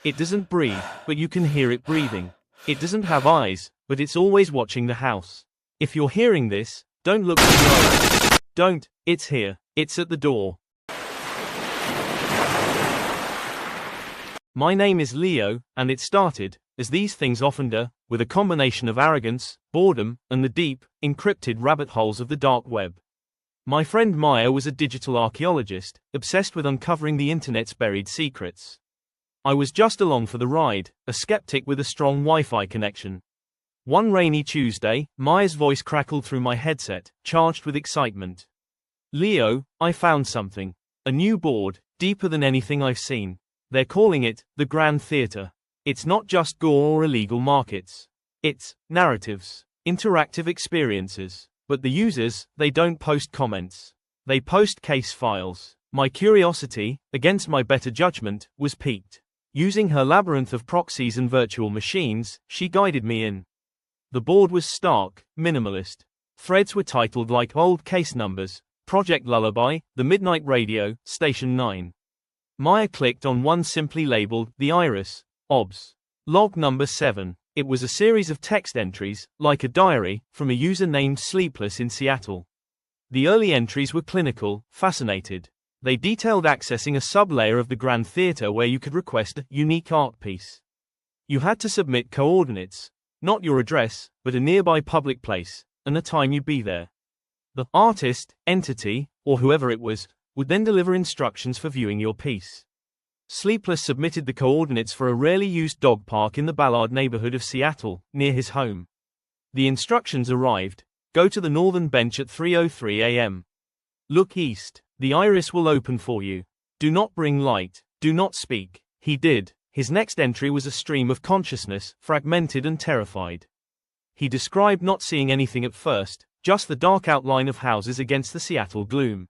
It doesn't breathe, but you can hear it breathing. It doesn't have eyes, but it's always watching the house. If you're hearing this, don't look below. Don't, it's here, it's at the door. My name is Leo, and it started, as these things often do, with a combination of arrogance, boredom, and the deep, encrypted rabbit holes of the dark web. My friend Maya was a digital archaeologist, obsessed with uncovering the internet's buried secrets. I was just along for the ride, a skeptic with a strong Wi-Fi connection. One rainy Tuesday, Maya's voice crackled through my headset, charged with excitement. Leo, I found something. A new board, deeper than anything I've seen. They're calling it the Grand Theater. It's not just gore or illegal markets. It's narratives, interactive experiences. But the users, they don't post comments. They post case files. My curiosity, against my better judgment, was piqued. Using her labyrinth of proxies and virtual machines, she guided me in. The board was stark, minimalist. Threads were titled like old case numbers: Project Lullaby, The Midnight Radio, Station 9. Maya clicked on one simply labeled, The Iris, OBS. Log number 7. It was a series of text entries, like a diary, from a user named Sleepless in Seattle. The early entries were clinical, fascinated. They detailed accessing a sub-layer of the Grand Theater where you could request a unique art piece. You had to submit coordinates, not your address, but a nearby public place, and the time you'd be there. The artist, entity, or whoever it was, would then deliver instructions for viewing your piece. Sleepless submitted the coordinates for a rarely used dog park in the Ballard neighborhood of Seattle, near his home. The instructions arrived: go to the northern bench at 3:03 a.m. Look east. The iris will open for you. Do not bring light. Do not speak. He did. His next entry was a stream of consciousness, fragmented and terrified. He described not seeing anything at first, just the dark outline of houses against the Seattle gloom.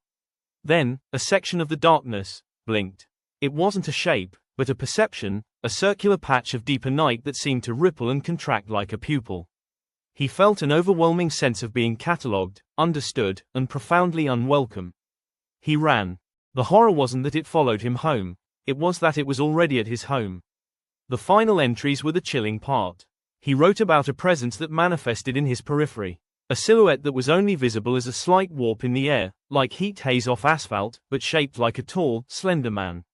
Then, a section of the darkness blinked. It wasn't a shape, but a perception, a circular patch of deeper night that seemed to ripple and contract like a pupil. He felt an overwhelming sense of being catalogued, understood, and profoundly unwelcome. He ran. The horror wasn't that it followed him home, it was that it was already at his home. The final entries were the chilling part. He wrote about a presence that manifested in his periphery. A silhouette that was only visible as a slight warp in the air, like heat haze off asphalt, but shaped like a tall, slender man.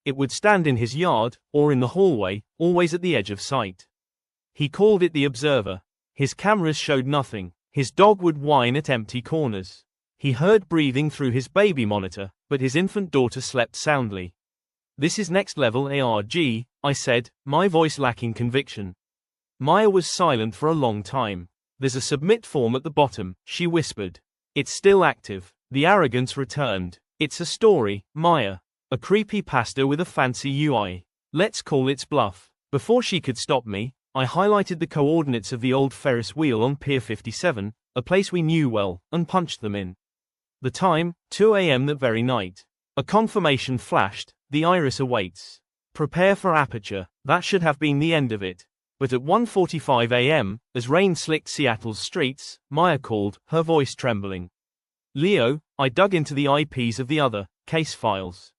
It would stand in his yard, or in the hallway, always at the edge of sight. He called it the Observer. His cameras showed nothing. His dog would whine at empty corners. He heard breathing through his baby monitor, but his infant daughter slept soundly. This is next level ARG, I said, my voice lacking conviction. Maya was silent for a long time. There's a submit form at the bottom, she whispered. It's still active. The arrogance returned. It's a story, Maya. A creepy pasta with a fancy UI. Let's call its bluff. Before she could stop me, I highlighted the coordinates of the old Ferris wheel on Pier 57, a place we knew well, and punched them in. The time, 2 a.m. that very night. A confirmation flashed: the iris awaits. Prepare for aperture. That should have been the end of it. But at 1:45 a.m., as rain slicked Seattle's streets, Maya called, her voice trembling. Leo, I dug into the IPs of the other case files.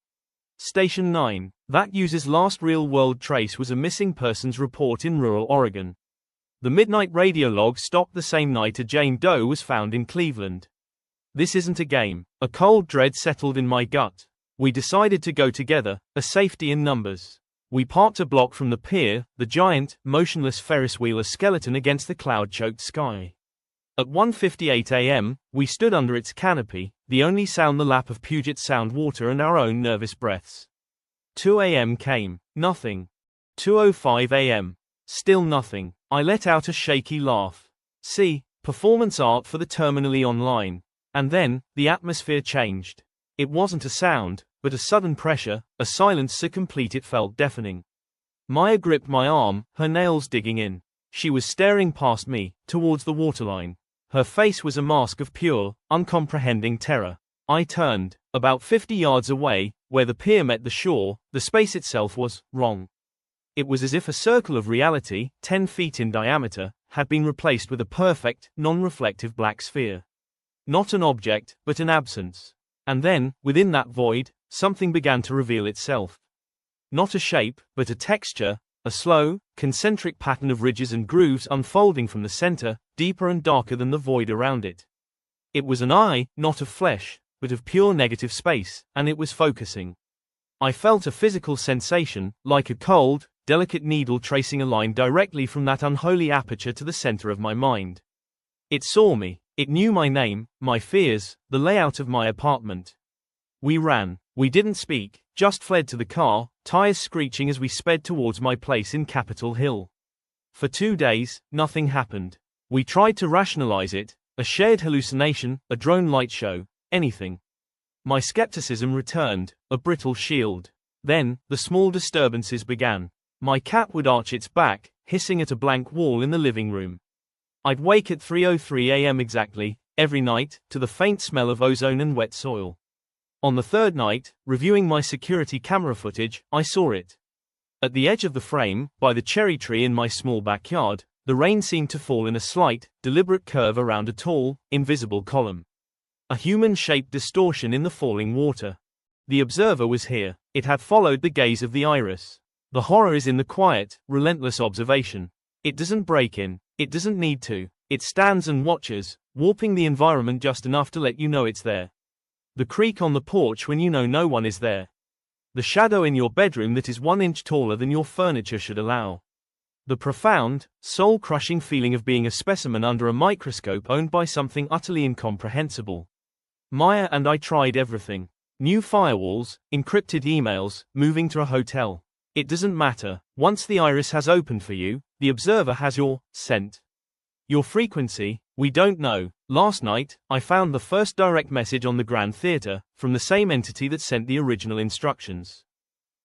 Station 9. That user's last real-world trace was a missing persons report in rural Oregon. The midnight radio log stopped the same night a Jane Doe was found in Cleveland. This isn't a game. A cold dread settled in my gut. We decided to go together, a safety in numbers. We parked a block from the pier, the giant, motionless Ferris wheel a skeleton against the cloud-choked sky. At 1:58 a.m., we stood under its canopy, the only sound the lap of Puget Sound water and our own nervous breaths. 2 a.m. came. Nothing. 2:05 a.m. Still nothing. I let out a shaky laugh. See, performance art for the terminally online. And then, the atmosphere changed. It wasn't a sound, but a sudden pressure, a silence so complete it felt deafening. Maya gripped my arm, her nails digging in. She was staring past me, towards the waterline. Her face was a mask of pure, uncomprehending terror. I turned. About 50 yards away, where the pier met the shore, the space itself was wrong. It was as if a circle of reality, 10 feet in diameter, had been replaced with a perfect, non-reflective black sphere. Not an object, but an absence. And then, within that void, something began to reveal itself. Not a shape, but a texture, a slow, concentric pattern of ridges and grooves unfolding from the center, deeper and darker than the void around it. It was an eye, not of flesh, but of pure negative space, and it was focusing. I felt a physical sensation, like a cold, delicate needle tracing a line directly from that unholy aperture to the center of my mind. It saw me, it knew my name, my fears, the layout of my apartment. We ran. We didn't speak, just fled to the car, tires screeching as we sped towards my place in Capitol Hill. For 2 days, nothing happened. We tried to rationalize it, a shared hallucination, a drone light show, anything. My skepticism returned, a brittle shield. Then, the small disturbances began. My cat would arch its back, hissing at a blank wall in the living room. I'd wake at 3:03 a.m. exactly, every night, to the faint smell of ozone and wet soil. On the third night, reviewing my security camera footage, I saw it. At the edge of the frame, by the cherry tree in my small backyard, the rain seemed to fall in a slight, deliberate curve around a tall, invisible column. A human-shaped distortion in the falling water. The observer was here. It had followed the gaze of the iris. The horror is in the quiet, relentless observation. It doesn't break in. It doesn't need to. It stands and watches, warping the environment just enough to let you know it's there. The creak on the porch when you know no one is there. The shadow in your bedroom that is 1 inch taller than your furniture should allow. The profound, soul-crushing feeling of being a specimen under a microscope owned by something utterly incomprehensible. Maya and I tried everything. New firewalls, encrypted emails, moving to a hotel. It doesn't matter. Once the iris has opened for you, the observer has your scent. Your frequency, we don't know. Last night, I found the first direct message on the Grand Theater, from the same entity that sent the original instructions.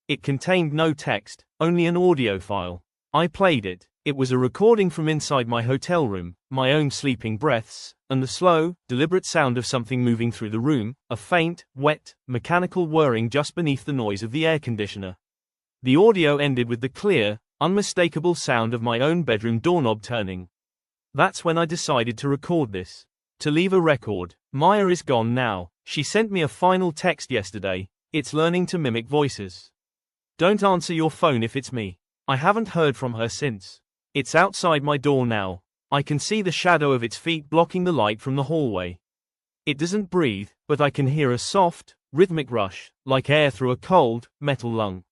It contained no text, only an audio file. I played it. It was a recording from inside my hotel room, my own sleeping breaths, and the slow, deliberate sound of something moving through the room, a faint, wet, mechanical whirring just beneath the noise of the air conditioner. The audio ended with the clear, unmistakable sound of my own bedroom doorknob turning. That's when I decided to record this. To leave a record. Maya is gone now. She sent me a final text yesterday. It's learning to mimic voices. Don't answer your phone if it's me. I haven't heard from her since. It's outside my door now. I can see the shadow of its feet blocking the light from the hallway. It doesn't breathe, but I can hear a soft, rhythmic rush, like air through a cold, metal lung.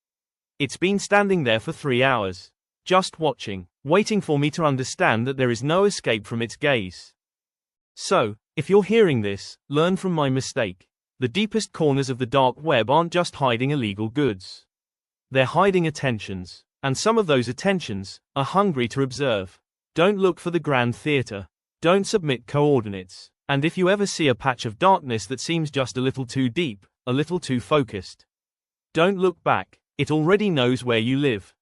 It's been standing there for 3 hours. Just watching, waiting for me to understand that there is no escape from its gaze. So, if you're hearing this, learn from my mistake. The deepest corners of the dark web aren't just hiding illegal goods. They're hiding attentions. And some of those attentions are hungry to observe. Don't look for the Grand Theater. Don't submit coordinates. And if you ever see a patch of darkness that seems just a little too deep, a little too focused, don't look back. It already knows where you live.